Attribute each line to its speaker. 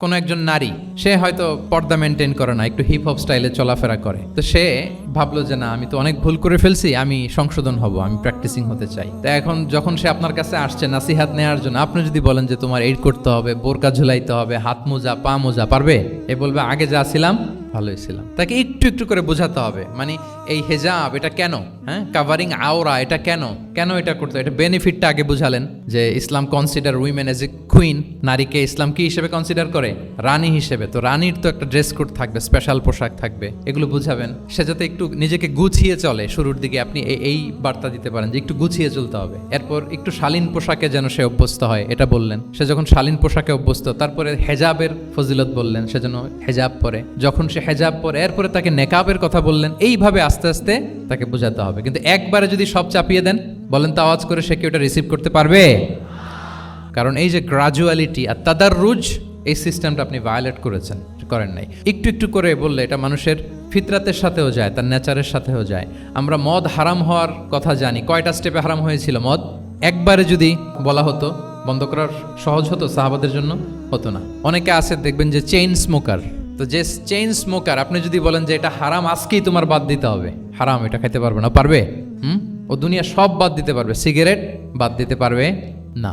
Speaker 1: কোনো একজন নারী, সে হয়তো পর্দা মেনটেন করে না, একটু হিপ হপ স্টাইলে চলাফেরা করে, তো সে ভাবলো যে না, আমি তো অনেক ভুল করে ফেলছি, আমি সংশোধন হব, আমি প্র্যাকটিসিং হতে চাই। তো এখন যখন সে আপনার কাছে আসছে নাসিহাত নেওয়ার জন্য, আপনি যদি বলেন যে তোমার এইড করতে হবে, বোরকা ঝুলাইতে হবে, হাত মোজা পা মোজা, পারবে? এ বলবে আগে যা ছিলাম ভালোই ছিলাম। তাকে একটু একটু করে বোঝাতে হবে, মানে এই হেজাব এটা কেন, হ্যাঁ, কাভারিং আওরা এটা কেন, কেন এটা করতে, এটা বেনিফিটটা আগে বুঝালেন। যে Islam consider women as a queen, নারীকে ইসলাম কি হিসেবে কনসিডার করে? রানী হিসেবে। তো রানীর তো একটা ড্রেস কোড থাকবে, স্পেশাল পোশাক থাকবে, এগুলো বুঝাবেন। সে যাতে একটু নিজেকে গুছিয়ে চলে, শুরুর দিকে আপনি এই বার্তা দিতে পারেন যে একটু গুছিয়ে চলতে হবে। এরপর একটু শালীন পোশাকে যেন সে অভ্যস্ত হয়, এটা বললেন। সে যখন শালীন পোশাকে অভ্যস্ত, তারপরে হেজাবের ফজিলত বললেন, সে যেন হেজাব পরে। যখন সে হেজাব পরে, এরপরে তাকে নেকাবের কথা বললেন। এইভাবে আস্তে আস্তে তাকে বোঝাতে হবে। কিন্তু একবারে যদি সব চাপিয়ে দেন, বলেন তো আওয়াজ করে, সে কি ওটা রিসিভ করতে পারবে? কারণ এই যে গ্রাজুয়ালিটি আর তাদাররুজ, এই সিস্টেমটা আপনি ভায়োলেট করেন নাই। একটু একটু করে বললে এটা মানুষের ফিতরাতের সাথেও যায়, তার নেচারের সাথেও যায়। আমরা মদ হারাম হওয়ার কথা জানি। কয়টা স্টেপে হারাম হয়েছিল মদ? একবারে যদি বলা হতো বন্ধ করার সহজ হতো সাহাবাদের জন্য? হতো না। অনেকে আছে দেখবেন যে চেইন স্মোকার। তো যে চেইন স্মোকার, আপনি যদি বলেন যে এটা হারাম, আজকেই তোমার বাদ দিতে হবে, হারাম, এটা খাইতে পারবে না, পারবে? ও দুনিয়া সব বাদ দিতে পারবে, সিগারেট বাদ দিতে পারবে না।